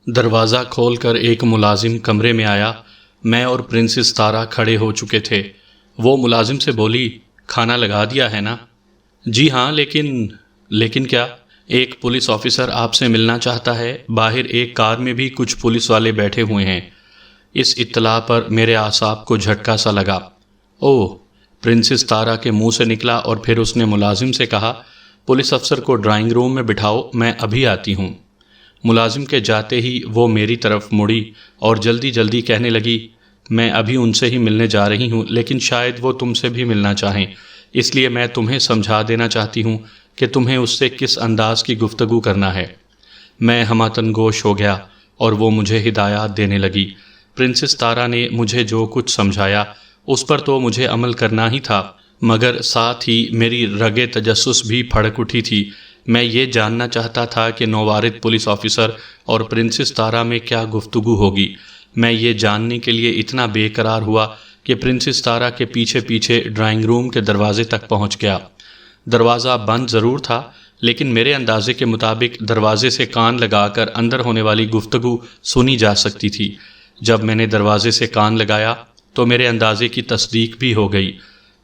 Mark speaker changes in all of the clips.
Speaker 1: دروازہ کھول کر ایک ملازم کمرے میں آیا۔ میں اور پرنسس تارا کھڑے ہو چکے تھے۔ وہ ملازم سے بولی، کھانا لگا دیا ہے نا؟ جی ہاں، لیکن کیا؟ ایک پولیس آفیسر آپ سے ملنا چاہتا ہے۔ باہر ایک کار میں بھی کچھ پولیس والے بیٹھے ہوئے ہیں۔ اس اطلاع پر میرے اعصاب کو جھٹکا سا لگا۔ اوہ! پرنسس تارا کے منہ سے نکلا اور پھر اس نے ملازم سے کہا، پولیس افسر کو ڈرائنگ روم میں بٹھاؤ، میں ابھی آتی ہوں۔ ملازم کے جاتے ہی وہ میری طرف مڑی اور جلدی جلدی کہنے لگی، میں ابھی ان سے ہی ملنے جا رہی ہوں، لیکن شاید وہ تم سے بھی ملنا چاہیں، اس لیے میں تمہیں سمجھا دینا چاہتی ہوں کہ تمہیں اس سے کس انداز کی گفتگو کرنا ہے۔ میں ہمہ گوش ہو گیا اور وہ مجھے ہدایات دینے لگی۔ پرنسس تارا نے مجھے جو کچھ سمجھایا اس پر تو مجھے عمل کرنا ہی تھا، مگر ساتھ ہی میری رگ تجسس بھی پھڑک اٹھی تھی۔ میں یہ جاننا چاہتا تھا کہ نووارد پولیس آفیسر اور پرنسس تارا میں کیا گفتگو ہوگی۔ میں یہ جاننے کے لیے اتنا بے قرار ہوا کہ پرنسس تارا کے پیچھے پیچھے ڈرائنگ روم کے دروازے تک پہنچ گیا۔ دروازہ بند ضرور تھا، لیکن میرے اندازے کے مطابق دروازے سے کان لگا کر اندر ہونے والی گفتگو سنی جا سکتی تھی۔ جب میں نے دروازے سے کان لگایا تو میرے اندازے کی تصدیق بھی ہو گئی۔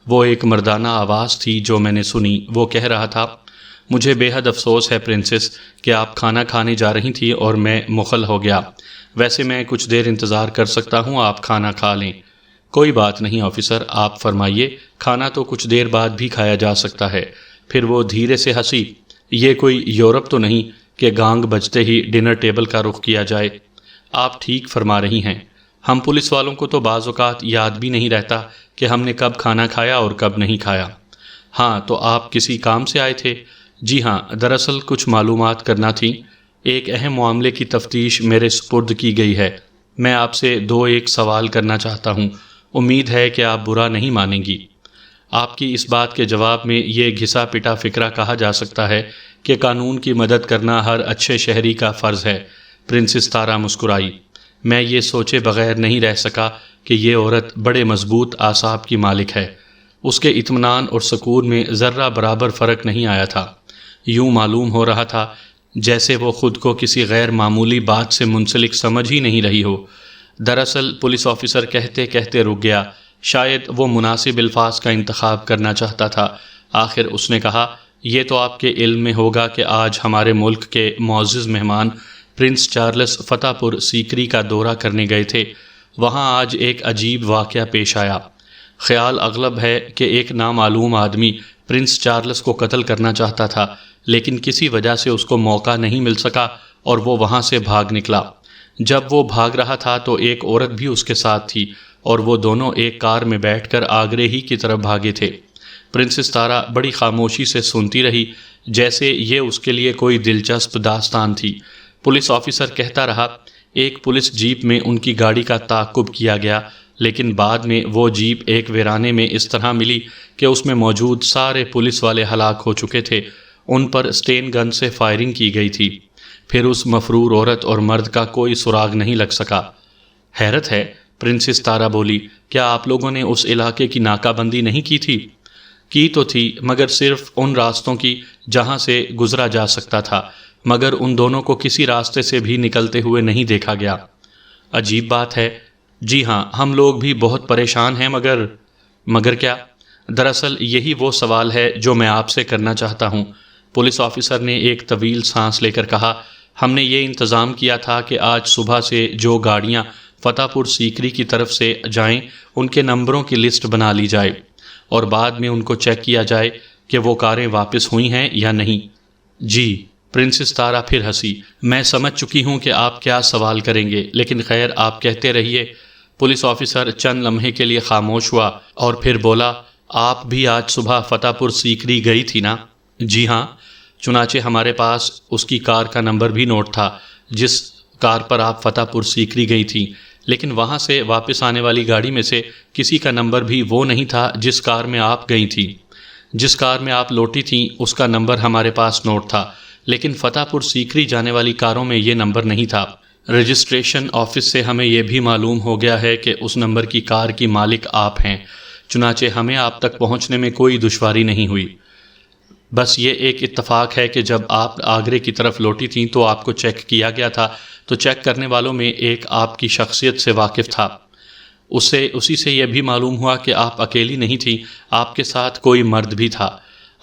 Speaker 1: وہ ایک مردانہ آواز تھی جو میں نے سنی۔ وہ کہہ رہا تھا، مجھے بے حد افسوس ہے پرنسس کہ آپ کھانا کھانے جا رہی تھی اور میں مخل ہو گیا۔ ویسے میں کچھ دیر انتظار کر سکتا ہوں، آپ کھانا کھا لیں۔ کوئی بات نہیں آفیسر، آپ فرمائیے، کھانا تو کچھ دیر بعد بھی کھایا جا سکتا ہے۔ پھر وہ دھیرے سے ہنسی۔ یہ کوئی یورپ تو نہیں کہ گانگ بجتے ہی ڈنر ٹیبل کا رخ کیا جائے۔ آپ ٹھیک فرما رہی ہیں، ہم پولیس والوں کو تو بعض اوقات یاد بھی نہیں رہتا کہ ہم نے کب کھانا کھایا اور کب نہیں کھایا۔ ہاں، تو آپ کسی کام سے آئے تھے؟ جی ہاں، دراصل کچھ معلومات کرنا تھی۔ ایک اہم معاملے کی تفتیش میرے سپرد کی گئی ہے۔ میں آپ سے ایک سوال کرنا چاہتا ہوں، امید ہے کہ آپ برا نہیں مانیں گی۔ آپ کی اس بات کے جواب میں یہ گھسا پٹا فقرہ کہا جا سکتا ہے کہ قانون کی مدد کرنا ہر اچھے شہری کا فرض ہے۔ پرنسس تارا مسکرائی۔ میں یہ سوچے بغیر نہیں رہ سکا کہ یہ عورت بڑے مضبوط اعصاب کی مالک ہے۔ اس کے اطمینان اور سکون میں ذرہ برابر فرق نہیں آیا تھا۔ یوں معلوم ہو رہا تھا جیسے وہ خود کو کسی غیر معمولی بات سے منسلک سمجھ ہی نہیں رہی ہو۔ دراصل پولیس آفیسر کہتے کہتے رک گیا۔ شاید وہ مناسب الفاظ کا انتخاب کرنا چاہتا تھا۔ آخر اس نے کہا، یہ تو آپ کے علم میں ہوگا کہ آج ہمارے ملک کے معزز مہمان پرنس چارلس فتح پور سیکری کا دورہ کرنے گئے تھے۔ وہاں آج ایک عجیب واقعہ پیش آیا۔ خیال اغلب ہے کہ ایک نامعلوم آدمی پرنس چارلس کو قتل کرنا چاہتا تھا، لیکن کسی وجہ سے اس کو موقع نہیں مل سکا اور وہ وہاں سے بھاگ نکلا۔ جب وہ بھاگ رہا تھا تو ایک عورت بھی اس کے ساتھ تھی اور وہ دونوں ایک کار میں بیٹھ کر آگرے ہی کی طرف بھاگے تھے۔ پرنسس تارا بڑی خاموشی سے سنتی رہی، جیسے یہ اس کے لیے کوئی دلچسپ داستان تھی۔ پولیس آفیسر کہتا رہا، ایک پولیس جیپ میں ان کی گاڑی کا تعاقب کیا گیا، لیکن بعد میں وہ جیپ ایک ویرانے میں اس طرح ملی کہ اس میں موجود سارے پولیس والے ہلاک ہو چکے تھے۔ ان پر سٹین گن سے فائرنگ کی گئی تھی۔ پھر اس مفرور عورت اور مرد کا کوئی سراغ نہیں لگ سکا۔ حیرت ہے، پرنسس تارا بولی، کیا آپ لوگوں نے اس علاقے کی ناکہ بندی نہیں کی تھی؟ کی تو تھی، مگر صرف ان راستوں کی جہاں سے گزرا جا سکتا تھا، مگر ان دونوں کو کسی راستے سے بھی نکلتے ہوئے نہیں دیکھا گیا۔ عجیب بات ہے۔ جی ہاں، ہم لوگ بھی بہت پریشان ہیں، مگر کیا؟ دراصل یہی وہ سوال ہے جو میں آپ سے کرنا چاہتا ہوں۔ پولیس آفیسر نے ایک طویل سانس لے کر کہا، ہم نے یہ انتظام کیا تھا کہ آج صبح سے جو گاڑیاں فتح پور سیکری کی طرف سے جائیں ان کے نمبروں کی لسٹ بنا لی جائے اور بعد میں ان کو چیک کیا جائے کہ وہ کاریں واپس ہوئی ہیں یا نہیں۔ جی، پرنسس تارا پھر ہنسی۔ میں سمجھ چکی ہوں کہ آپ کیا سوال کریں گے، لیکن خیر، آپ کہتے رہیے۔ پولیس آفیسر چند لمحے کے لیے خاموش ہوا اور پھر بولا، آپ بھی آج صبح فتح پور سیکری گئی تھی نا؟ جی ہاں، چنانچہ ہمارے پاس اس کی کار کا نمبر بھی نوٹ تھا جس کار پر آپ فتح پور سیکری گئی تھیں، لیکن وہاں سے واپس آنے والی گاڑی میں سے کسی کا نمبر بھی وہ نہیں تھا جس کار میں آپ گئی تھیں۔ جس کار میں آپ لوٹی تھیں اس کا نمبر ہمارے پاس نوٹ تھا، لیکن فتح پور سیکری جانے والی کاروں میں یہ نمبر نہیں تھا۔ رجسٹریشن آفس سے ہمیں یہ بھی معلوم ہو گیا ہے کہ اس نمبر کی کار کی مالک آپ ہیں، چنانچہ ہمیں آپ تک پہنچنے میں کوئی دشواری نہیں ہوئی۔ بس یہ ایک اتفاق ہے کہ جب آپ آگرے کی طرف لوٹی تھیں تو آپ کو چیک کیا گیا تھا، تو چیک کرنے والوں میں ایک آپ کی شخصیت سے واقف تھا۔ اسی سے یہ بھی معلوم ہوا کہ آپ اکیلی نہیں تھیں، آپ کے ساتھ کوئی مرد بھی تھا۔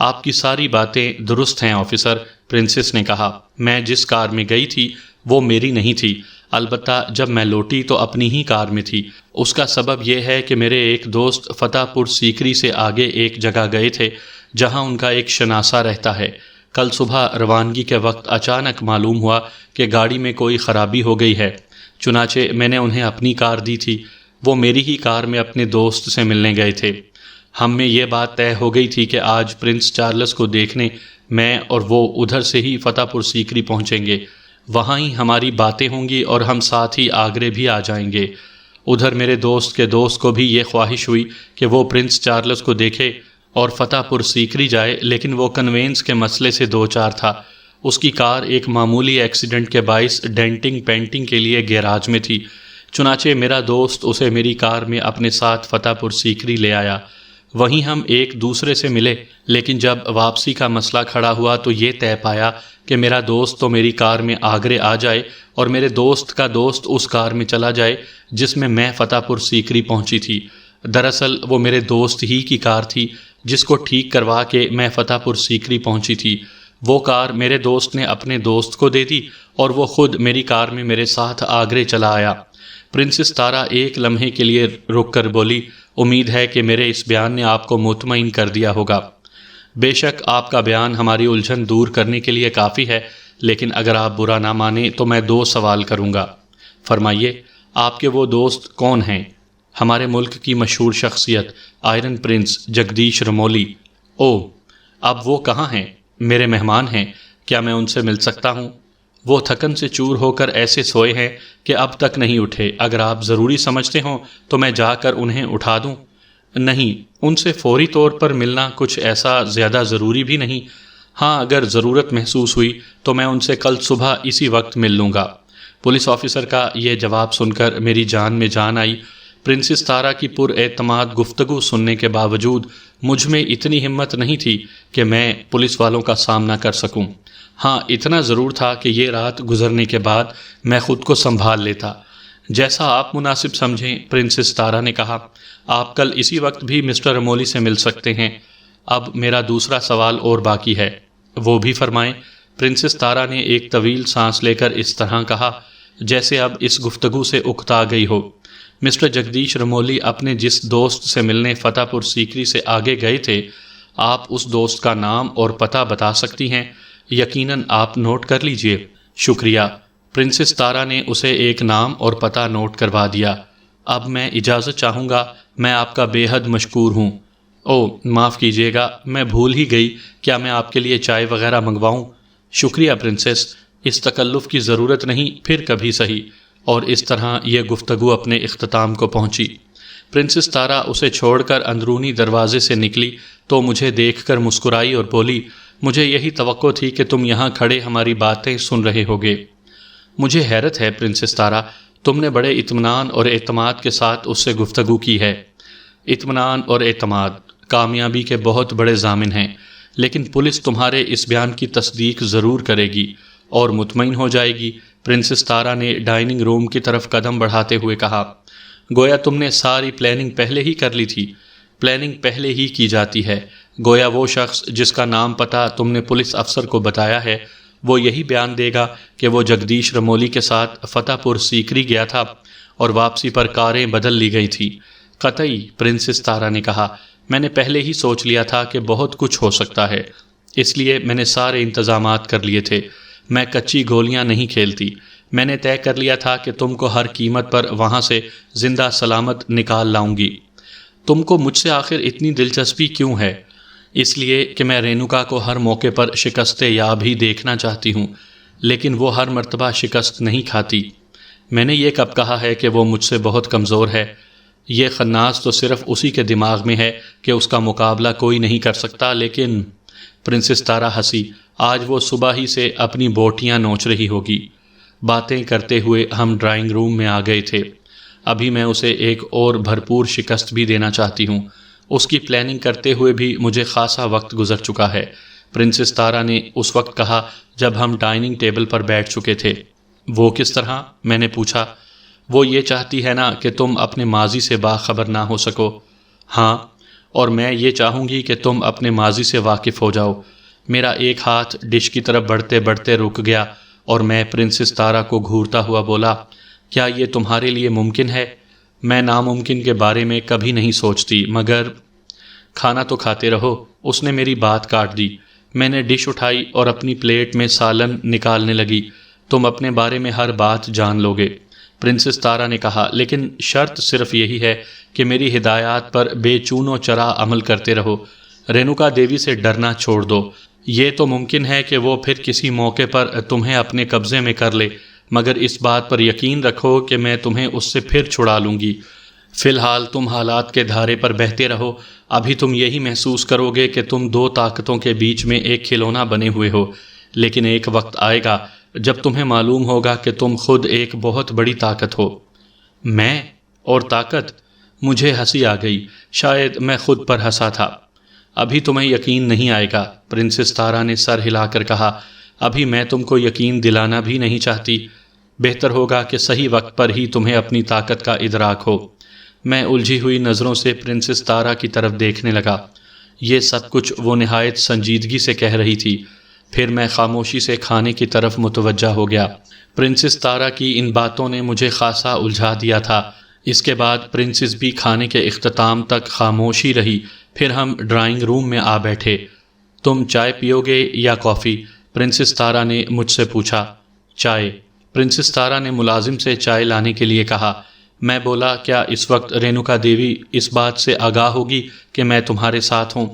Speaker 1: آپ کی ساری باتیں درست ہیں آفیسر، پرنسس نے کہا۔ میں جس کار میں گئی تھی وہ میری نہیں تھی، البتہ جب میں لوٹی تو اپنی ہی کار میں تھی۔ اس کا سبب یہ ہے کہ میرے ایک دوست فتح پور سیکری سے آگے ایک جگہ گئے تھے جہاں ان کا ایک شناسہ رہتا ہے۔ کل صبح روانگی کے وقت اچانک معلوم ہوا کہ گاڑی میں کوئی خرابی ہو گئی ہے، چنانچہ میں نے انہیں اپنی کار دی تھی۔ وہ میری ہی کار میں اپنے دوست سے ملنے گئے تھے۔ ہم میں یہ بات طے ہو گئی تھی کہ آج پرنس چارلس کو دیکھنے میں اور وہ ادھر سے ہی فتح پور سیکری پہنچیں گے، وہاں ہی ہماری باتیں ہوں گی اور ہم ساتھ ہی آگرے بھی آ جائیں گے۔ ادھر میرے دوست کے دوست کو بھی یہ خواہش ہوئی کہ وہ پرنس چارلس کو دیکھے اور فتح پور سیکری جائے، لیکن وہ کنوینس کے مسئلے سے دوچار تھا۔ اس کی کار ایک معمولی ایکسیڈنٹ کے باعث ڈینٹنگ پینٹنگ کے لیے گیراج میں تھی، چنانچہ میرا دوست اسے میری کار میں اپنے ساتھ فتح پور سیکری لے آیا۔ وہیں ہم ایک دوسرے سے ملے، لیکن جب واپسی کا مسئلہ کھڑا ہوا تو یہ طے پایا کہ میرا دوست تو میری کار میں آگرے آ جائے اور میرے دوست کا دوست اس کار میں چلا جائے جس میں فتح پور سیکری پہنچی تھی۔ دراصل وہ میرے دوست ہی کی کار تھی جس کو ٹھیک کروا کے میں فتح پور سیکری پہنچی تھی۔ وہ کار میرے دوست نے اپنے دوست کو دے دی اور وہ خود میری کار میں میرے ساتھ آگرے چلا آیا۔ پرنسس تارا ایک لمحے کے لیے رک کر بولی، امید ہے کہ میرے اس بیان نے آپ کو مطمئن کر دیا ہوگا۔ بے شک آپ کا بیان ہماری الجھن دور کرنے کے لیے کافی ہے، لیکن اگر آپ برا نہ مانیں تو میں 2 سوال کروں گا۔ فرمائیے، آپ کے وہ دوست کون ہیں؟ ہمارے ملک کی مشہور شخصیت آئرن پرنس جگدیش رمولی۔ او، اب وہ کہاں ہیں؟ میرے مہمان ہیں، کیا میں ان سے مل سکتا ہوں؟ وہ تھکن سے چور ہو کر ایسے سوئے ہیں کہ اب تک نہیں اٹھے۔ اگر آپ ضروری سمجھتے ہوں تو میں جا کر انہیں اٹھا دوں۔ نہیں، ان سے فوری طور پر ملنا کچھ ایسا زیادہ ضروری بھی نہیں۔ ہاں، اگر ضرورت محسوس ہوئی تو میں ان سے کل صبح اسی وقت مل لوں گا۔ پولیس آفیسر کا یہ جواب سن کر میری جان میں جان آئی۔ پرنسس تارا کی پر اعتماد گفتگو سننے کے باوجود مجھ میں اتنی ہمت نہیں تھی کہ میں پولیس والوں کا سامنا کر سکوں۔ ہاں، اتنا ضرور تھا کہ یہ رات گزرنے کے بعد میں خود کو سنبھال لیتا۔ جیسا آپ مناسب سمجھیں، پرنسس تارا نے کہا۔ آپ کل اسی وقت بھی مسٹر رمولی سے مل سکتے ہیں۔ اب میرا دوسرا سوال اور باقی ہے، وہ بھی فرمائیں۔ پرنسس تارا نے ایک طویل سانس لے کر اس طرح کہا جیسے اب اس گفتگو سے اکتا گئی ہو۔ مسٹر جگدیش رمولی اپنے جس دوست سے ملنے فتح پور سیکری سے آگے گئے تھے، آپ اس دوست کا نام اور پتہ بتا سکتی ہیں؟ یقیناً، آپ نوٹ کر لیجئے۔ شکریہ۔ پرنسس تارا نے اسے ایک نام اور پتہ نوٹ کروا دیا۔ اب میں اجازت چاہوں گا، میں آپ کا بے حد مشکور ہوں۔ او، معاف کیجیے گا، میں بھول ہی گئی، کیا میں آپ کے لیے چائے وغیرہ منگواؤں؟ شکریہ پرنسس، اس تکلف کی ضرورت نہیں، پھر کبھی صحیح۔ اور اس طرح یہ گفتگو اپنے اختتام کو پہنچی۔ پرنسس تارا اسے چھوڑ کر اندرونی دروازے سے نکلی تو مجھے دیکھ کر مسکرائی اور بولی، مجھے یہی توقع تھی کہ تم یہاں کھڑے ہماری باتیں سن رہے ہوگے۔ مجھے حیرت ہے پرنسس تارا، تم نے بڑے اطمینان اور اعتماد کے ساتھ اس سے گفتگو کی ہے۔ اطمینان اور اعتماد کامیابی کے بہت بڑے ضامن ہیں، لیکن پولیس تمہارے اس بیان کی تصدیق ضرور کرے گی اور مطمئن ہو جائے گی۔ پرنسس تارا نے ڈائننگ روم کی طرف قدم بڑھاتے ہوئے کہا، گویا تم نے ساری پلاننگ پہلے ہی کر لی تھی۔ پلاننگ پہلے ہی کی جاتی ہے۔ گویا وہ شخص جس کا نام پتہ تم نے پولیس افسر کو بتایا ہے، وہ یہی بیان دے گا کہ وہ جگدیش رمولی کے ساتھ فتح پور سیکری گیا تھا اور واپسی پر کاریں بدل لی گئی تھی۔ قطعی، پرنسس تارا نے کہا، میں نے پہلے ہی سوچ لیا تھا کہ بہت کچھ ہو سکتا ہے، اس لیے میں نے سارے انتظامات کر لیے تھے۔ میں کچی گولیاں نہیں کھیلتی۔ میں نے طے کر لیا تھا کہ تم کو ہر قیمت پر وہاں سے زندہ سلامت نکال لاؤں گی۔ تم کو مجھ سے آخر اتنی دلچسپی کیوں ہے؟ اس لیے کہ میں رینوکا کو ہر موقع پر شکست یاب ہی دیکھنا چاہتی ہوں، لیکن وہ ہر مرتبہ شکست نہیں کھاتی۔ میں نے یہ کب کہا ہے کہ وہ مجھ سے بہت کمزور ہے؟ یہ خناس تو صرف اسی کے دماغ میں ہے کہ اس کا مقابلہ کوئی نہیں کر سکتا، لیکن پرنسس تارا ہنسی۔ آج وہ صبح ہی سے اپنی بوٹیاں نوچ رہی ہوگی۔ باتیں کرتے ہوئے ہم ڈرائنگ روم میں آ گئے تھے۔ ابھی میں اسے ایک اور بھرپور شکست بھی دینا چاہتی ہوں۔ اس کی پلاننگ کرتے ہوئے بھی مجھے خاصا وقت گزر چکا ہے۔ پرنسس تارا نے اس وقت کہا جب ہم ڈائننگ ٹیبل پر بیٹھ چکے تھے۔ وہ کس طرح؟ میں نے پوچھا۔ وہ یہ چاہتی ہے نا کہ تم اپنے ماضی سے باخبر نہ ہو سکو۔ ہاں، اور میں یہ چاہوں گی کہ تم اپنے ماضی سے واقف ہو جاؤ۔ میرا ایک ہاتھ ڈش کی طرف بڑھتے بڑھتے رک گیا اور میں پرنسس تارا کو گھورتا ہوا بولا، کیا یہ تمہارے لیے ممکن ہے؟ میں ناممکن کے بارے میں کبھی نہیں سوچتی، مگر کھانا تو کھاتے رہو۔ اس نے میری بات کاٹ دی۔ میں نے ڈش اٹھائی اور اپنی پلیٹ میں سالن نکالنے لگی۔ تم اپنے بارے میں ہر بات جان لو گے، پرنسس تارا نے کہا، لیکن شرط صرف یہی ہے کہ میری ہدایات پر بے چون و چرا عمل کرتے رہو۔ رینوکا دیوی سے ڈرنا چھوڑ دو۔ یہ تو ممکن ہے کہ وہ پھر کسی موقع پر تمہیں اپنے قبضے میں کر لے، مگر اس بات پر یقین رکھو کہ میں تمہیں اس سے پھر چھڑا لوں گی۔ فی الحال تم حالات کے دھارے پر بہتے رہو۔ ابھی تم یہی محسوس کرو گے کہ تم دو طاقتوں کے بیچ میں ایک کھلونا بنے ہوئے ہو، لیکن ایک وقت آئے گا جب تمہیں معلوم ہوگا کہ تم خود ایک بہت بڑی طاقت ہو۔ میں اور طاقت؟ مجھے ہنسی آ گئی، شاید میں خود پر ہنسا تھا۔ ابھی تمہیں یقین نہیں آئے گا، پرنسس تارا نے سر ہلا کر کہا۔ ابھی میں تم کو یقین دلانا بھی نہیں چاہتی۔ بہتر ہوگا کہ صحیح وقت پر ہی تمہیں اپنی طاقت کا ادراک ہو۔ میں الجھی ہوئی نظروں سے پرنسس تارا کی طرف دیکھنے لگا۔ یہ سب کچھ وہ نہایت سنجیدگی سے کہہ رہی تھی۔ پھر میں خاموشی سے کھانے کی طرف متوجہ ہو گیا۔ پرنسس تارا کی ان باتوں نے مجھے خاصا الجھا دیا تھا۔ اس کے بعد پرنسس بھی کھانے کے اختتام تک خاموش ہی رہی۔ پھر ہم ڈرائنگ روم میں آ بیٹھے۔ تم چائے پیو گے یا کافی؟ پرنسس تارا نے مجھ سے پوچھا۔ چائے، پرنسس تارا نے ملازم سے چائے لانے کے لیے کہا۔ میں بولا، کیا اس وقت رینوکا دیوی اس بات سے آگاہ ہوگی کہ میں تمہارے ساتھ ہوں؟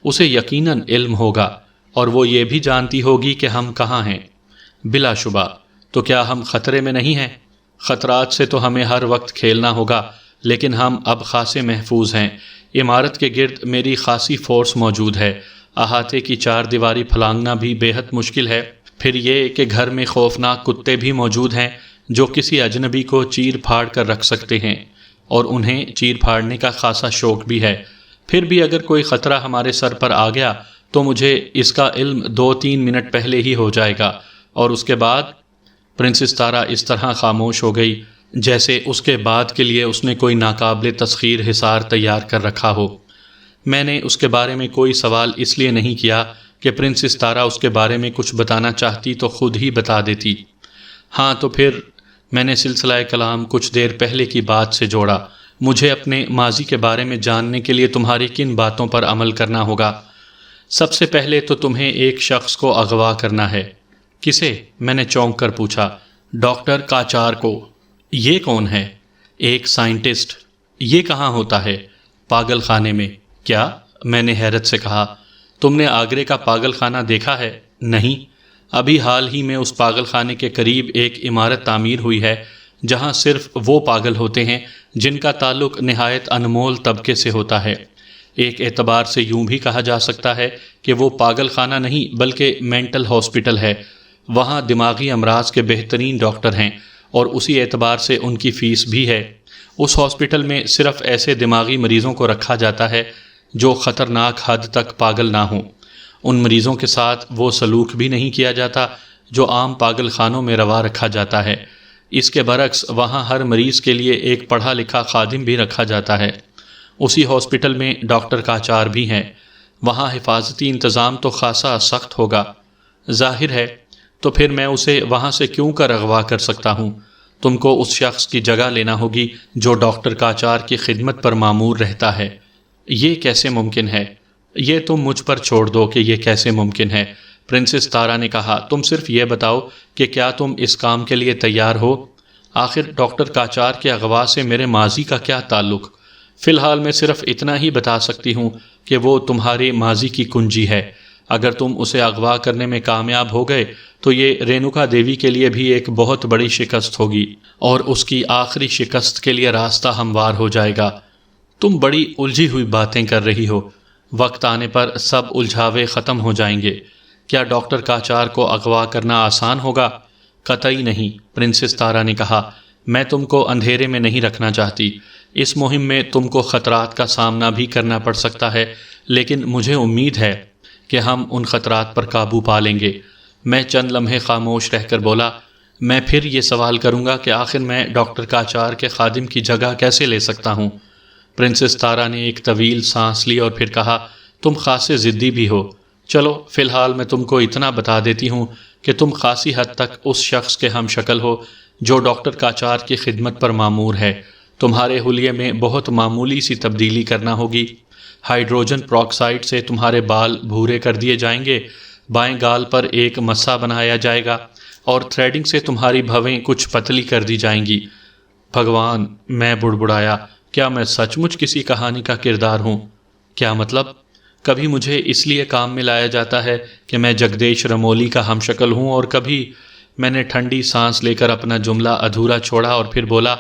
Speaker 1: اسے یقیناً علم ہوگا، اور وہ یہ بھی جانتی ہوگی کہ ہم کہاں ہیں۔ بلا شبہ۔ تو کیا ہم خطرے میں نہیں ہیں؟ خطرات سے تو ہمیں ہر وقت کھیلنا ہوگا، لیکن ہم اب خاصے محفوظ ہیں۔ عمارت کے گرد میری خاصی فورس موجود ہے۔ احاطے کی چار دیواری پھلانگنا بھی بے حد مشکل ہے۔ پھر یہ کہ گھر میں خوفناک کتے بھی موجود ہیں جو کسی اجنبی کو چیر پھاڑ کر رکھ سکتے ہیں، اور انہیں چیر پھاڑنے کا خاصا شوق بھی ہے۔ پھر بھی اگر کوئی خطرہ ہمارے سر پر آ گیا تو مجھے اس کا علم 2-3 منٹ پہلے ہی ہو جائے گا، اور اس کے بعد؟ پرنسس تارا اس طرح خاموش ہو گئی جیسے اس کے بعد کے لیے اس نے کوئی ناقابل تسخیر حصار تیار کر رکھا ہو۔ میں نے اس کے بارے میں کوئی سوال اس لیے نہیں کیا کہ پرنسس تارا اس کے بارے میں کچھ بتانا چاہتی تو خود ہی بتا دیتی۔ ہاں تو پھر؟ میں نے سلسلہ کلام کچھ دیر پہلے کی بات سے جوڑا۔ مجھے اپنے ماضی کے بارے میں جاننے کے لیے تمہاری کن باتوں پر عمل کرنا ہوگا؟ سب سے پہلے تو تمہیں ایک شخص کو اغوا کرنا ہے۔ کسے؟ میں نے چونک کر پوچھا۔ ڈاکٹر کاچار کو۔ یہ کون ہے؟ ایک سائنٹسٹ۔ یہ کہاں ہوتا ہے؟ پاگل خانے میں۔ کیا؟ میں نے حیرت سے کہا۔ تم نے آگرے کا پاگل خانہ دیکھا ہے؟ نہیں۔ ابھی حال ہی میں اس پاگل خانے کے قریب ایک عمارت تعمیر ہوئی ہے جہاں صرف وہ پاگل ہوتے ہیں جن کا تعلق نہایت انمول طبقے سے ہوتا ہے۔ ایک اعتبار سے یوں بھی کہا جا سکتا ہے کہ وہ پاگل خانہ نہیں بلکہ مینٹل ہاسپٹل ہے۔ وہاں دماغی امراض کے بہترین ڈاکٹر ہیں، اور اسی اعتبار سے ان کی فیس بھی ہے۔ اس ہاسپٹل میں صرف ایسے دماغی مریضوں کو رکھا جاتا ہے جو خطرناک حد تک پاگل نہ ہوں۔ ان مریضوں کے ساتھ وہ سلوک بھی نہیں کیا جاتا جو عام پاگل خانوں میں روا رکھا جاتا ہے۔ اس کے برعکس وہاں ہر مریض کے لیے ایک پڑھا لکھا خادم بھی رکھا جاتا ہے۔ اسی ہاسپٹل میں ڈاکٹر کاچار بھی ہیں۔ وہاں حفاظتی انتظام تو خاصا سخت ہوگا۔ ظاہر ہے۔ تو پھر میں اسے وہاں سے کیوں کر اغوا کر سکتا ہوں؟ تم کو اس شخص کی جگہ لینا ہوگی جو ڈاکٹر کاچار کی خدمت پر مامور رہتا ہے۔ یہ کیسے ممکن ہے؟ یہ تم مجھ پر چھوڑ دو کہ یہ کیسے ممکن ہے، پرنسس تارا نے کہا۔ تم صرف یہ بتاؤ کہ کیا تم اس کام کے لیے تیار ہو؟ آخر ڈاکٹر کاچار کے اغوا سے میرے ماضی کا کیا تعلق؟ فی الحال میں صرف اتنا ہی بتا سکتی ہوں کہ وہ تمہارے ماضی کی کنجی ہے۔ اگر تم اسے اغوا کرنے میں کامیاب ہو گئے تو یہ رینوکا دیوی کے لیے بھی ایک بہت بڑی شکست ہوگی، اور اس کی آخری شکست کے لیے راستہ ہموار ہو جائے گا۔ تم بڑی الجھی ہوئی باتیں کر رہی ہو۔ وقت آنے پر سب الجھاوے ختم ہو جائیں گے۔ کیا ڈاکٹر کاچار کو اغوا کرنا آسان ہوگا؟ قطعی نہیں، پرنسس تارا نے کہا۔ میں تم کو اندھیرے میں نہیں رکھنا چاہتی۔ اس مہم میں تم کو خطرات کا سامنا بھی کرنا پڑ سکتا ہے، لیکن مجھے امید ہے کہ ہم ان خطرات پر قابو پا لیں گے۔ میں چند لمحے خاموش رہ کر بولا، میں پھر یہ سوال کروں گا کہ آخر میں ڈاکٹر کاچار کے خادم کی جگہ کیسے لے سکتا ہوں؟ پرنسس تارا نے ایک طویل سانس لی اور پھر کہا، تم خاصے ضدی بھی ہو۔ چلو فی الحال میں تم کو اتنا بتا دیتی ہوں کہ تم خاصی حد تک اس شخص کے ہم شکل ہو جو ڈاکٹر کاچار کی خدمت پر مامور ہے۔ تمہارے حلیے میں بہت معمولی سی تبدیلی کرنا ہوگی۔ ہائیڈروجن پروکسائڈ سے تمہارے بال بھورے کر دیے جائیں گے، بائیں گال پر ایک مسا بنایا جائے گا اور تھریڈنگ سے تمہاری بھویں کچھ پتلی کر دی جائیں گی۔ بھگوان، میں بڑبڑایا، کیا میں سچ مچ کسی کہانی کا کردار ہوں؟ کیا مطلب؟ کبھی مجھے اس لیے کام میں لایا جاتا ہے کہ میں جگدیش رمولی کا ہم شکل ہوں، اور کبھی… میں نے ٹھنڈی سانس لے کر اپنا جملہ ادھورا چھوڑا اور پھر بولا،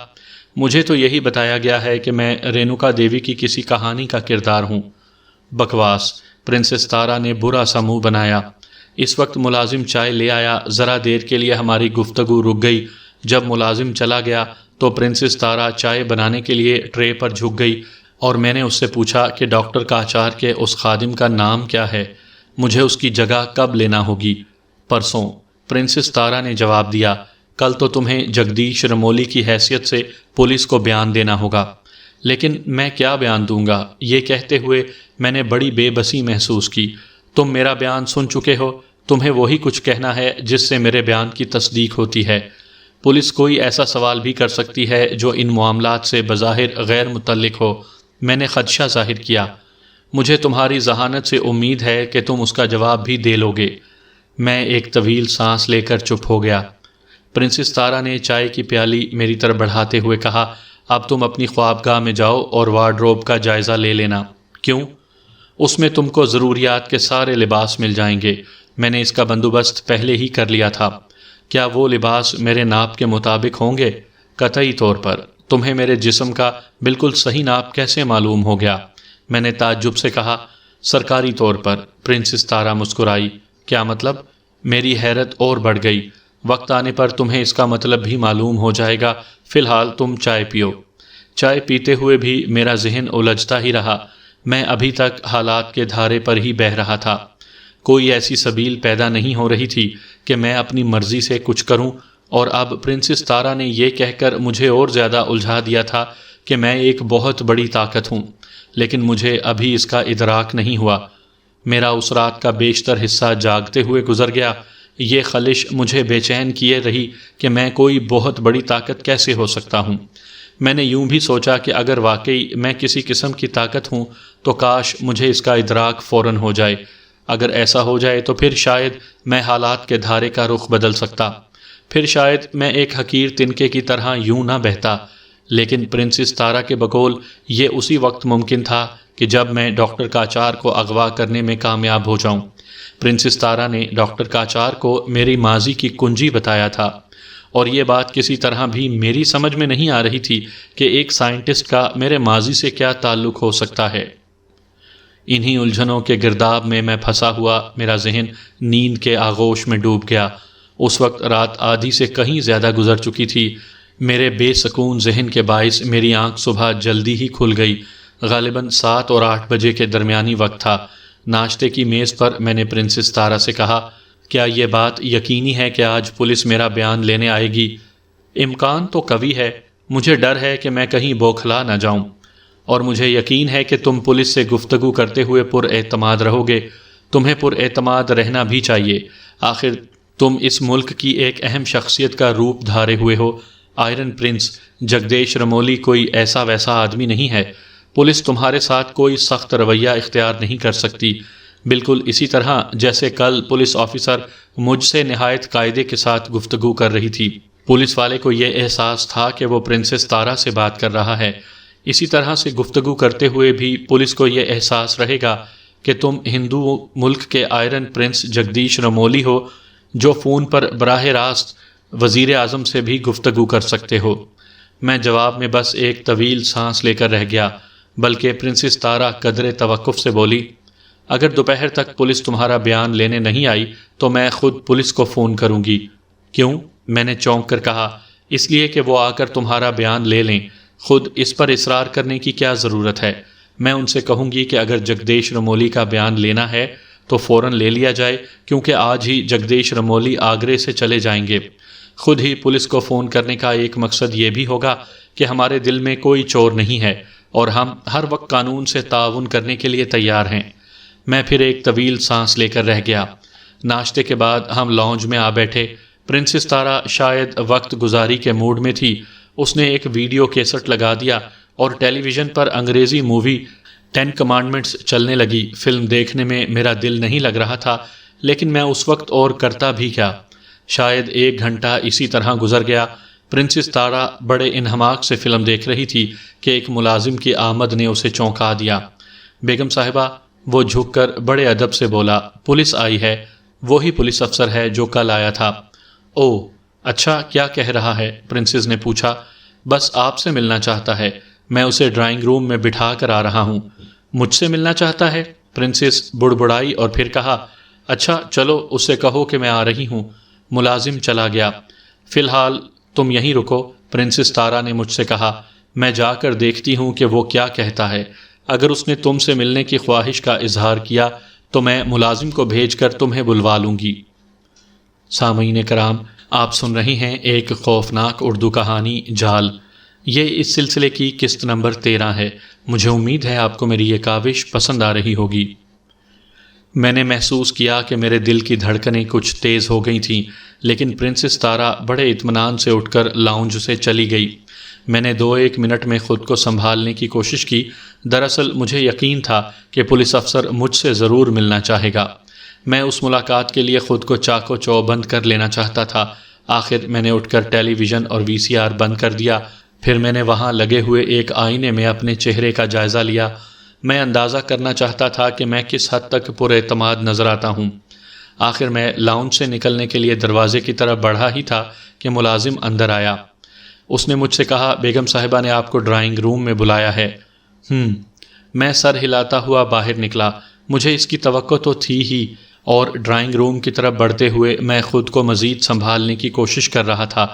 Speaker 1: مجھے تو یہی بتایا گیا ہے کہ میں رینوکا دیوی کی کسی کہانی کا کردار ہوں۔ بکواس! پرنسس تارا نے برا سا منہ بنایا۔ اس وقت ملازم چائے لے آیا۔ ذرا دیر کے لیے ہماری گفتگو رک گئی۔ جب ملازم چلا گیا تو پرنسس تارا چائے بنانے کے لیے ٹرے پر جھک گئی اور میں نے اس سے پوچھا کہ ڈاکٹر کاچار کے اس خادم کا نام کیا ہے؟ مجھے اس کی جگہ کب لینا ہوگی؟ پرسوں، پرنسس تارا نے جواب دیا۔ کل تو تمہیں جگدیش رمولی کی حیثیت سے پولیس کو بیان دینا ہوگا۔ لیکن میں کیا بیان دوں گا؟ یہ کہتے ہوئے میں نے بڑی بے بسی محسوس کی۔ تم میرا بیان سن چکے ہو، تمہیں وہی کچھ کہنا ہے جس سے میرے بیان کی تصدیق ہوتی ہے۔ پولیس کوئی ایسا سوال بھی کر سکتی ہے جو ان معاملات سے بظاہر غیر متعلق ہو۔ میں نے خدشہ ظاہر کیا۔ مجھے تمہاری ذہانت سے امید ہے کہ تم اس کا جواب بھی دے لو گے۔ میں ایک طویل سانس لے کر چپ ہو گیا۔ پرنسس تارا نے چائے کی پیالی میری طرف بڑھاتے ہوئے کہا، اب تم اپنی خوابگاہ میں جاؤ اور وارڈروب کا جائزہ لے لینا۔ کیوں؟ اس میں تم کو ضروریات کے سارے لباس مل جائیں گے۔ میں نے اس کا بندوبست پہلے ہی کر لیا تھا۔ کیا وہ لباس میرے ناپ کے مطابق ہوں گے؟ قطعی طور پر۔ تمہیں میرے جسم کا بالکل صحیح ناپ کیسے معلوم ہو گیا؟ میں نے تعجب سے کہا۔ سرکاری طور پر۔ پرنسس تارا مسکرائی۔ کیا مطلب؟ میری حیرت اور بڑھ گئی۔ وقت آنے پر تمہیں اس کا مطلب بھی معلوم ہو جائے گا۔ فی الحال تم چائے پیو۔ چائے پیتے ہوئے بھی میرا ذہن الجھتا ہی رہا۔ میں ابھی تک حالات کے دھارے پر ہی بہہ رہا تھا۔ کوئی ایسی سبیل پیدا نہیں ہو رہی تھی کہ میں اپنی مرضی سے کچھ کروں، اور اب پرنسس تارا نے یہ کہہ کر مجھے اور زیادہ الجھا دیا تھا کہ میں ایک بہت بڑی طاقت ہوں، لیکن مجھے ابھی اس کا ادراک نہیں ہوا۔ میرا اس رات کا بیشتر حصہ جاگتے ہوئے گزر گیا۔ یہ خلش مجھے بے چین کیے رہی کہ میں کوئی بہت بڑی طاقت کیسے ہو سکتا ہوں۔ میں نے یوں بھی سوچا کہ اگر واقعی میں کسی قسم کی طاقت ہوں تو کاش مجھے اس کا ادراک فوراً ہو جائے۔ اگر ایسا ہو جائے تو پھر شاید میں حالات کے دھارے کا رخ بدل سکتا، پھر شاید میں ایک حقیر تنکے کی طرح یوں نہ بہتا۔ لیکن پرنسس تارا کے بقول یہ اسی وقت ممکن تھا کہ جب میں ڈاکٹر کاچار کو اغوا کرنے میں کامیاب ہو جاؤں۔ پرنسس تارا نے ڈاکٹر کاچار کو میری ماضی کی کنجی بتایا تھا، اور یہ بات کسی طرح بھی میری سمجھ میں نہیں آ رہی تھی کہ ایک سائنٹسٹ کا میرے ماضی سے کیا تعلق ہو سکتا ہے۔ انہی الجھنوں کے گرداب میں پھنسا ہوا میرا ذہن نیند کے آغوش میں ڈوب گیا۔ اس وقت رات آدھی سے کہیں زیادہ گزر چکی تھی۔ میرے بے سکون ذہن کے باعث میری آنکھ صبح جلدی ہی کھل گئی۔ غالباً 7 اور 8 بجے کے درمیانی وقت تھا۔ ناشتے کی میز پر میں نے پرنسس تارا سے کہا، کیا یہ بات یقینی ہے کہ آج پولیس میرا بیان لینے آئے گی؟ امکان تو قوی ہے۔ مجھے ڈر ہے کہ میں کہیں بوکھلا نہ جاؤں، اور مجھے یقین ہے کہ تم پولیس سے گفتگو کرتے ہوئے پر اعتماد رہو گے۔ تمہیں پر اعتماد رہنا بھی چاہیے۔ آخر تم اس ملک کی ایک اہم شخصیت کا روپ دھارے ہوئے ہو۔ آئرن پرنس جگدیش رمولی کوئی ایسا ویسا آدمی نہیں ہے۔ پولیس تمہارے ساتھ کوئی سخت رویہ اختیار نہیں کر سکتی، بالکل اسی طرح جیسے کل پولیس آفیسر مجھ سے نہایت قاعدے کے ساتھ گفتگو کر رہی تھی۔ پولیس والے کو یہ احساس تھا کہ وہ پرنسس تارا سے بات کر رہا ہے۔ اسی طرح سے گفتگو کرتے ہوئے بھی پولیس کو یہ احساس رہے گا کہ تم ہندو ملک کے آئرن پرنس جگدیش رمولی ہو، جو فون پر براہ راست وزیر اعظم سے بھی گفتگو کر سکتے ہو۔ میں جواب میں بس ایک طویل سانس لے کر رہ گیا، بلکہ پرنسس تارا قدرے توقف سے بولی، اگر دوپہر تک پولیس تمہارا بیان لینے نہیں آئی تو میں خود پولیس کو فون کروں گی۔ کیوں؟ میں نے چونک کر کہا، اس لیے کہ وہ آ کر تمہارا بیان لے لیں۔ خود اس پر اصرار کرنے کی کیا ضرورت ہے؟ میں ان سے کہوں گی کہ اگر جگدیش رمولی کا بیان لینا ہے تو فوراً لے لیا جائے، کیونکہ آج ہی جگدیش رمولی آگرے سے چلے جائیں گے۔ خود ہی پولیس کو فون کرنے کا ایک مقصد یہ بھی ہوگا کہ ہمارے دل میں کوئی چور نہیں ہے اور ہم ہر وقت قانون سے تعاون کرنے کے لیے تیار ہیں۔ میں پھر ایک طویل سانس لے کر رہ گیا۔ ناشتے کے بعد ہم لاؤنج میں آ بیٹھے۔ پرنسس تارا شاید وقت گزاری کے موڈ میں تھی۔ اس نے ایک ویڈیو کیسٹ لگا دیا اور ٹیلی ویژن پر انگریزی مووی 10 کمانڈمنٹس چلنے لگی۔ فلم دیکھنے میں میرا دل نہیں لگ رہا تھا، لیکن میں اس وقت اور کرتا بھی کیا۔ شاید 1 گھنٹہ اسی طرح گزر گیا۔ پرنسس تارا بڑے انہماک سے فلم دیکھ رہی تھی کہ ایک ملازم کی آمد نے اسے چونکا دیا۔ بیگم صاحبہ، وہ جھک کر بڑے ادب سے بولا، پولیس آئی ہے، وہی پولیس افسر ہے جو کل آیا تھا۔ اوہ اچھا، کیا کہہ رہا ہے؟ پرنسس نے پوچھا۔ بس آپ سے ملنا چاہتا ہے، میں اسے ڈرائنگ روم میں بٹھا کر آ رہا ہوں۔ مجھ سے ملنا چاہتا ہے؟ پرنسس بڑبڑائی اور پھر کہا، اچھا چلو اس سے کہو کہ میں آ رہی ہوں۔ ملازم چلا گیا۔ فی الحال تم یہیں رکو، پرنسس تارا نے مجھ سے کہا، میں جا کر دیکھتی ہوں کہ وہ کیا کہتا ہے۔ اگر اس نے تم سے ملنے کی خواہش کا اظہار کیا تو میں ملازم کو بھیج کر تمہیں بلوا لوں گی۔ سامعین کرام، آپ سن رہے ہیں ایک خوفناک اردو کہانی جال۔ یہ اس سلسلے کی قسط نمبر 13 ہے۔ مجھے امید ہے آپ کو میری یہ کاوش پسند آ رہی ہوگی۔ میں نے محسوس کیا کہ میرے دل کی دھڑکنیں کچھ تیز ہو گئی تھیں، لیکن پرنسس تارا بڑے اطمینان سے اٹھ کر لاؤنج سے چلی گئی۔ میں نے 2-1 منٹ میں خود کو سنبھالنے کی کوشش کی۔ دراصل مجھے یقین تھا کہ پولیس افسر مجھ سے ضرور ملنا چاہے گا۔ میں اس ملاقات کے لیے خود کو چاق و چوبند کر لینا چاہتا تھا۔ آخر میں نے اٹھ کر ٹیلی ویژن اور VCR بند کر دیا۔ پھر میں نے وہاں لگے ہوئے ایک آئینے میں اپنے چہرے کا جائزہ لیا۔ میں اندازہ کرنا چاہتا تھا کہ میں کس حد تک پر اعتماد نظر آتا ہوں۔ آخر میں لاؤنج سے نکلنے کے لیے دروازے کی طرف بڑھا ہی تھا کہ ملازم اندر آیا۔ اس نے مجھ سے کہا، بیگم صاحبہ نے آپ کو ڈرائنگ روم میں بلایا ہے۔ میں سر ہلاتا ہوا باہر نکلا۔ مجھے اس کی توقع تو تھی ہی، اور ڈرائنگ روم کی طرف بڑھتے ہوئے میں خود کو مزید سنبھالنے کی کوشش کر رہا تھا۔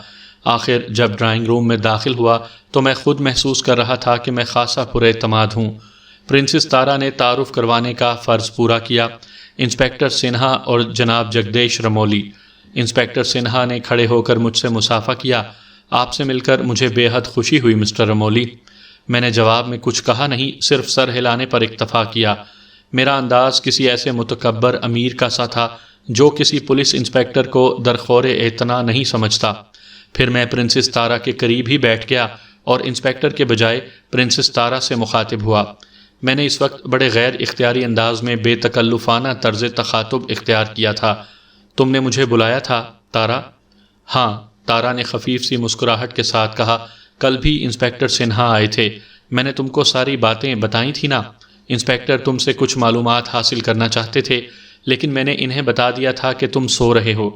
Speaker 1: آخر جب ڈرائنگ روم میں داخل ہوا تو میں خود محسوس کر رہا تھا کہ میں خاصا پر اعتماد ہوں۔ پرنسس تارا نے تعارف کروانے کا فرض پورا کیا۔ انسپکٹر سنہا اور جناب جگدیش رمولی۔ انسپکٹر سنہا نے کھڑے ہو کر مجھ سے مصافحہ کیا۔ آپ سے مل کر مجھے بے حد خوشی ہوئی مسٹر رمولی۔ میں نے جواب میں کچھ کہا نہیں، صرف سر ہلانے پر اکتفا کیا۔ میرا انداز کسی ایسے متکبر امیر کا سا تھا جو کسی پولیس انسپکٹر کو درخور اعتنا نہیں سمجھتا۔ پھر میں پرنسس تارا کے قریب ہی بیٹھ گیا اور انسپکٹر کے بجائے پرنسس تارا سے مخاطب ہوا۔ میں نے اس وقت بڑے غیر اختیاری انداز میں بے تکلفانہ طرز تخاطب اختیار کیا تھا۔ تم نے مجھے بلایا تھا تارا؟ ہاں، تارا نے خفیف سی مسکراہٹ کے ساتھ کہا، کل بھی انسپکٹر سنہا آئے تھے، میں نے تم کو ساری باتیں بتائی تھی نا۔ انسپکٹر تم سے کچھ معلومات حاصل کرنا چاہتے تھے، لیکن میں نے انہیں بتا دیا تھا کہ تم سو رہے ہو۔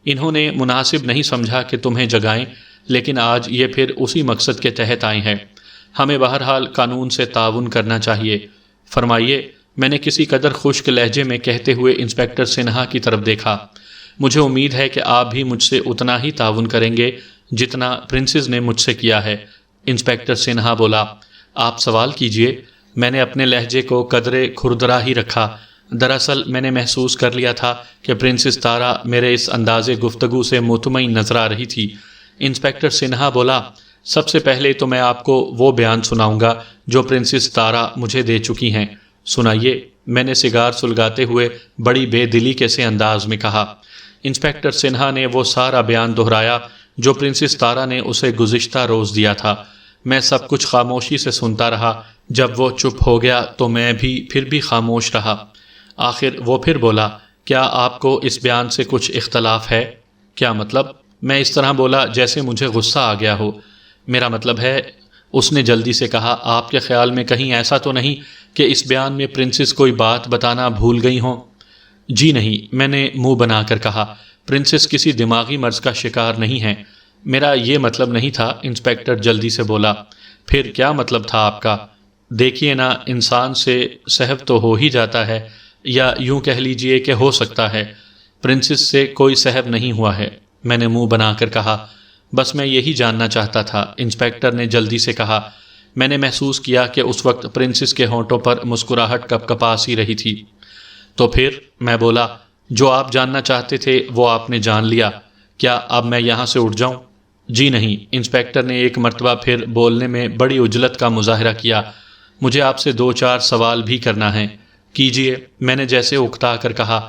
Speaker 1: انہوں نے مناسب نہیں سمجھا کہ تمہیں جگائیں، لیکن آج یہ پھر اسی مقصد کے تحت آئے ہیں۔ ہمیں بہرحال قانون سے تعاون کرنا چاہیے۔ فرمائیے، میں نے کسی قدر خشک لہجے میں کہتے ہوئے انسپکٹر سنہا کی طرف دیکھا۔ مجھے امید ہے کہ آپ بھی مجھ سے اتنا ہی تعاون کریں گے جتنا پرنسس نے مجھ سے کیا ہے۔ انسپکٹر سنہا بولا، آپ سوال کیجئے۔ میں نے اپنے لہجے کو قدرے کھردرا ہی رکھا۔ دراصل میں نے محسوس کر لیا تھا کہ پرنسس تارا میرے اس انداز گفتگو سے مطمئن نظر آ رہی تھی۔ انسپکٹر سنہا بولا، سب سے پہلے تو میں آپ کو وہ بیان سناؤں گا جو پرنسس تارا مجھے دے چکی ہیں۔ سنائیے، میں نے سگار سلگاتے ہوئے بڑی بے دلی کے سے انداز میں کہا۔ انسپکٹر سنہا نے وہ سارا بیان دہرایا جو پرنسس تارا نے اسے گزشتہ روز دیا تھا۔ میں سب کچھ خاموشی سے سنتا رہا۔ جب وہ چپ ہو گیا تو میں بھی پھر بھی خاموش رہا۔ آخر وہ پھر بولا، کیا آپ کو اس بیان سے کچھ اختلاف ہے؟ کیا مطلب؟ میں اس طرح بولا جیسے مجھے غصہ آ گیا ہو۔ میرا مطلب ہے، اس نے جلدی سے کہا، آپ کے خیال میں کہیں ایسا تو نہیں کہ اس بیان میں پرنسس کوئی بات بتانا بھول گئی ہوں؟ جی نہیں، میں نے منہ بنا کر کہا، پرنسس کسی دماغی مرض کا شکار نہیں ہے۔ میرا یہ مطلب نہیں تھا، انسپکٹر جلدی سے بولا۔ پھر کیا مطلب تھا آپ کا؟ دیکھیے نا، انسان سے صحب تو ہو ہی جاتا ہے، یا یوں کہہ لیجئے کہ ہو سکتا ہے۔ پرنسس سے کوئی صحب نہیں ہوا ہے، میں نے منہ بنا کر کہا۔ بس میں یہی جاننا چاہتا تھا، انسپکٹر نے جلدی سے کہا۔ میں نے محسوس کیا کہ اس وقت پرنسس کے ہونٹوں پر مسکراہٹ کپکپا سی رہی تھی۔ تو پھر؟ میں بولا، جو آپ جاننا چاہتے تھے وہ آپ نے جان لیا، کیا اب میں یہاں سے اٹھ جاؤں؟ جی نہیں۔ انسپکٹر نے ایک مرتبہ پھر بولنے میں بڑی عجلت کا مظاہرہ کیا۔ مجھے آپ سے 2-4 سوال بھی کرنا ہے۔ کیجئے، میں نے جیسے اکتا کر کہا۔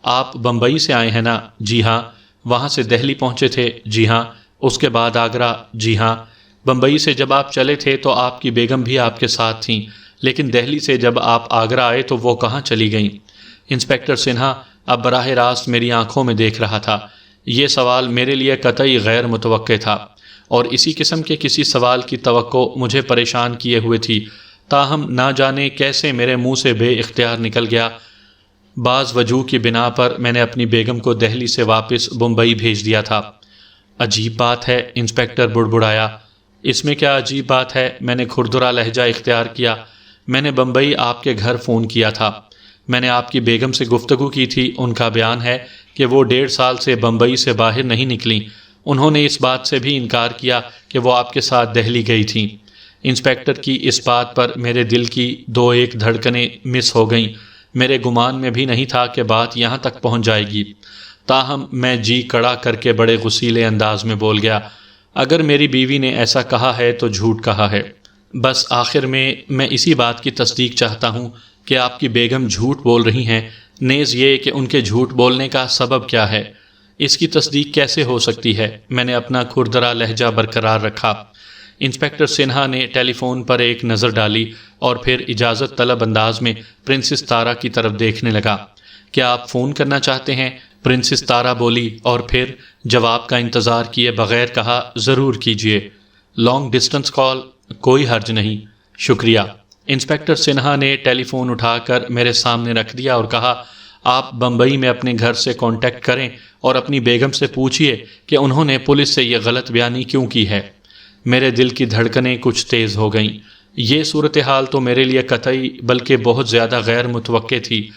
Speaker 1: آپ بمبئی سے آئے ہیں نا؟ جی ہاں۔ وہاں سے دہلی پہنچے تھے؟ جی ہاں۔ اس کے بعد آگرہ؟ جی ہاں۔ بمبئی سے جب آپ چلے تھے تو آپ کی بیگم بھی آپ کے ساتھ تھیں، لیکن دہلی سے جب آپ آگرہ آئے تو وہ کہاں چلی گئیں؟ انسپکٹر سنہا اب براہ راست میری آنکھوں میں دیکھ رہا تھا۔ یہ سوال میرے لیے قطعی غیر متوقع تھا، اور اسی قسم کے کسی سوال کی توقع مجھے پریشان کیے ہوئے تھی، تاہم نہ جانے کیسے میرے منہ سے بے اختیار نکل گیا۔ بعض وجوہ کی بنا پر میں نے اپنی بیگم کو دہلی سے واپس بمبئی بھیج دیا تھا۔ عجیب بات ہے، انسپکٹر بڑبڑایا۔ اس میں کیا عجیب بات ہے؟ میں نے کھردرا لہجہ اختیار کیا۔ میں نے بمبئی آپ کے گھر فون کیا تھا، میں نے آپ کی بیگم سے گفتگو کی تھی۔ ان کا بیان ہے کہ وہ 1.5 سال سے بمبئی سے باہر نہیں نکلیں۔ انہوں نے اس بات سے بھی انکار کیا کہ وہ آپ کے ساتھ دہلی گئی تھیں۔ انسپکٹر کی اس بات پر میرے دل کی 2-1 دھڑکنیں مس ہو گئیں۔ میرے گمان میں بھی نہیں تھا کہ بات یہاں تک پہنچ جائے گی، تاہم میں جی کڑا کر کے بڑے غصیلے انداز میں بول گیا، اگر میری بیوی نے ایسا کہا ہے تو جھوٹ کہا ہے۔ بس آخر میں اسی بات کی تصدیق چاہتا ہوں کہ آپ کی بیگم جھوٹ بول رہی ہیں، نیز یہ کہ ان کے جھوٹ بولنے کا سبب کیا ہے، اس کی تصدیق کیسے ہو سکتی ہے؟ میں نے اپنا کھردرا لہجہ برقرار رکھا۔ انسپکٹر سنہا نے ٹیلی فون پر ایک نظر ڈالی اور پھر اجازت طلب انداز میں پرنسس تارا کی طرف دیکھنے لگا۔ کیا آپ فون کرنا چاہتے ہیں؟ پرنسس تارا بولی، اور پھر جواب کا انتظار کیے بغیر کہا، ضرور کیجیے۔ لانگ ڈسٹنس کال؟ کوئی حرج نہیں، شکریہ۔ انسپکٹر سنہا نے ٹیلی فون اٹھا کر میرے سامنے رکھ دیا اور کہا، آپ بمبئی میں اپنے گھر سے کانٹیکٹ کریں اور اپنی بیگم سے پوچھئے کہ انہوں نے پولیس سے یہ غلط بیانی کیوں کی ہے۔ میرے دل کی دھڑکنیں کچھ تیز ہو گئیں۔ یہ صورتحال تو میرے لیے قطعی بلکہ بہت زیادہ غیر متوقع تھی۔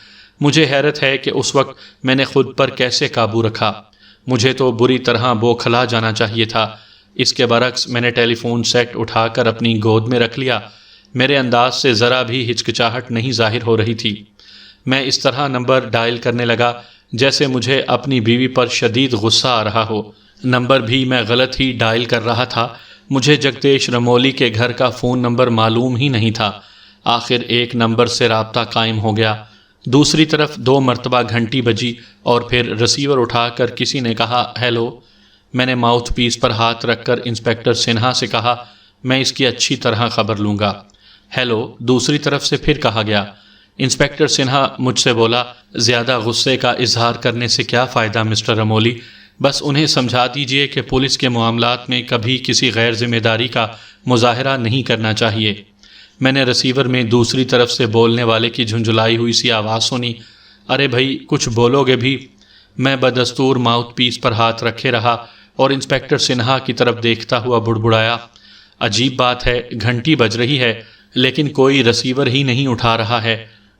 Speaker 1: مجھے حیرت ہے کہ اس وقت میں نے خود پر کیسے قابو رکھا۔ مجھے تو بری طرح بوکھلا جانا چاہیے تھا۔ اس کے برعکس میں نے ٹیلی فون سیٹ اٹھا کر اپنی گود میں رکھ لیا۔ میرے انداز سے ذرا بھی ہچکچاہٹ نہیں ظاہر ہو رہی تھی۔ میں اس طرح نمبر ڈائل کرنے لگا جیسے مجھے اپنی بیوی پر شدید غصہ آ رہا ہو۔ نمبر بھی میں غلط ہی ڈائل کر رہا تھا۔ مجھے جگدیش رمولی کے گھر کا فون نمبر معلوم ہی نہیں تھا۔ آخر ایک نمبر سے رابطہ قائم ہو گیا۔ دوسری طرف 2 مرتبہ گھنٹی بجی اور پھر رسیور اٹھا کر کسی نے کہا، ہیلو۔ میں نے ماؤتھ پیس پر ہاتھ رکھ کر انسپکٹر سنہا سے کہا، میں اس کی اچھی طرح خبر لوں گا۔ ہیلو، دوسری طرف سے پھر کہا گیا۔ انسپکٹر سنہا مجھ سے بولا، زیادہ غصے کا اظہار کرنے سے کیا فائدہ مسٹر رمولی، بس انہیں سمجھا دیجئے کہ پولیس کے معاملات میں کبھی کسی غیر ذمہ داری کا مظاہرہ نہیں کرنا چاہیے۔ میں نے رسیور میں دوسری طرف سے بولنے والے کی جھنجھلائی ہوئی سی آواز سنی، ارے بھائی کچھ بولو گے بھی؟ میں بدستور ماؤتھ پیس پر ہاتھ رکھے رہا اور انسپکٹر سنہا کی طرف دیکھتا ہوا بڑبڑایا، عجیب بات ہے، گھنٹی بج رہی ہے لیکن کوئی رسیور ہی نہیں اٹھا رہا ہے۔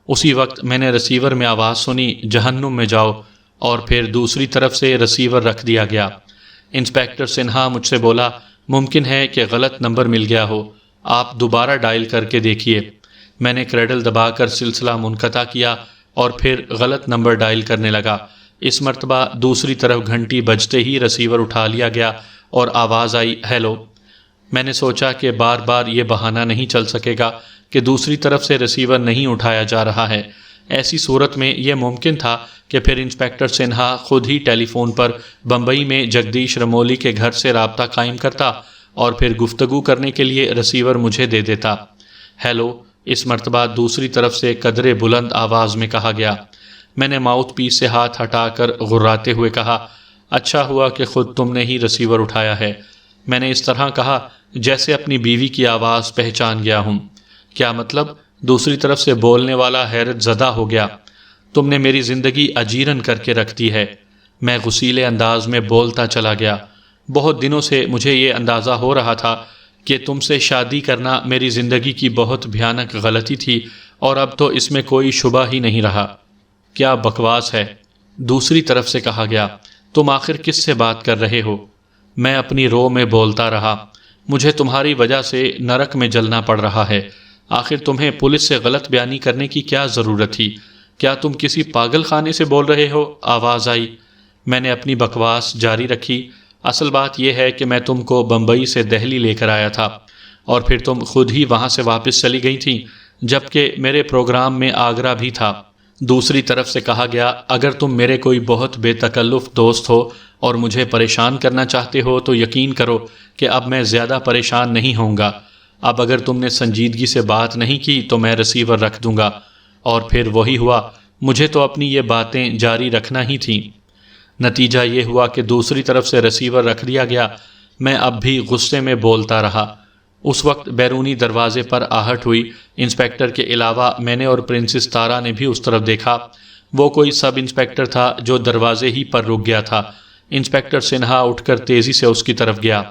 Speaker 1: اسی وقت میں نے رسیور میں آواز سنی، جہنم میں جاؤ، اور پھر دوسری طرف سے رسیور رکھ دیا گیا۔ انسپکٹر سنہا مجھ سے بولا، ممکن ہے کہ غلط نمبر مل گیا ہو، آپ دوبارہ ڈائل کر کے دیکھیے۔ میں نے کریڈل دبا کر سلسلہ منقطع کیا اور پھر غلط نمبر ڈائل کرنے لگا۔ اس مرتبہ دوسری طرف گھنٹی بجتے ہی رسیور اٹھا لیا گیا اور آواز آئی، ہیلو۔ میں نے سوچا کہ بار بار یہ بہانہ نہیں چل سکے گا کہ دوسری طرف سے رسیور نہیں اٹھایا جا رہا ہے۔ ایسی صورت میں یہ ممکن تھا کہ پھر انسپکٹر سنہا خود ہی ٹیلی فون پر بمبئی میں جگدیش رمولی کے گھر سے رابطہ قائم کرتا اور پھر گفتگو کرنے کے لیے رسیور مجھے دے دیتا۔ ہیلو، اس مرتبہ دوسری طرف سے قدرے بلند آواز میں کہا گیا۔ میں نے ماؤتھ پیس سے ہاتھ ہٹا کر غراتے ہوئے کہا، اچھا ہوا کہ خود تم نے ہی رسیور اٹھایا ہے۔ میں نے اس طرح کہا جیسے اپنی بیوی کی آواز پہچان گیا ہوں۔ کیا مطلب؟ دوسری طرف سے بولنے والا حیرت زدہ ہو گیا۔ تم نے میری زندگی اجیرن کر کے رکھ دی ہے۔ میں غصیلے انداز میں بولتا چلا گیا، بہت دنوں سے مجھے یہ اندازہ ہو رہا تھا کہ تم سے شادی کرنا میری زندگی کی بہت بھیانک غلطی تھی، اور اب تو اس میں کوئی شبہ ہی نہیں رہا۔ کیا بکواس ہے، دوسری طرف سے کہا گیا، تم آخر کس سے بات کر رہے ہو؟ میں اپنی رو میں بولتا رہا، مجھے تمہاری وجہ سے نرک میں جلنا پڑ رہا ہے۔ آخر تمہیں پولیس سے غلط بیانی کرنے کی کیا ضرورت تھی؟ کیا تم کسی پاگل خانے سے بول رہے ہو؟ آواز آئی۔ میں نے اپنی بکواس جاری رکھی۔ اصل بات یہ ہے کہ میں تم کو بمبئی سے دہلی لے کر آیا تھا اور پھر تم خود ہی وہاں سے واپس چلی گئی تھیں، جبکہ میرے پروگرام میں آگرہ بھی تھا۔ دوسری طرف سے کہا گیا، اگر تم میرے کوئی بہت بے تکلف دوست ہو اور مجھے پریشان کرنا چاہتے ہو تو یقین کرو کہ اب میں زیادہ پریشان نہیں ہوں گا۔ اب اگر تم نے سنجیدگی سے بات نہیں کی تو میں ریسیور رکھ دوں گا۔ اور پھر وہی ہوا، مجھے تو اپنی یہ باتیں جاری رکھنا ہی تھیں۔ نتیجہ یہ ہوا کہ دوسری طرف سے ریسیور رکھ دیا گیا۔ میں اب بھی غصے میں بولتا رہا۔ اس وقت بیرونی دروازے پر آہٹ ہوئی۔ انسپکٹر کے علاوہ میں نے اور پرنسس تارا نے بھی اس طرف دیکھا۔ وہ کوئی سب انسپکٹر تھا جو دروازے ہی پر رک گیا تھا۔ انسپکٹر سنہا اٹھ کر تیزی سے اس کی طرف گیا۔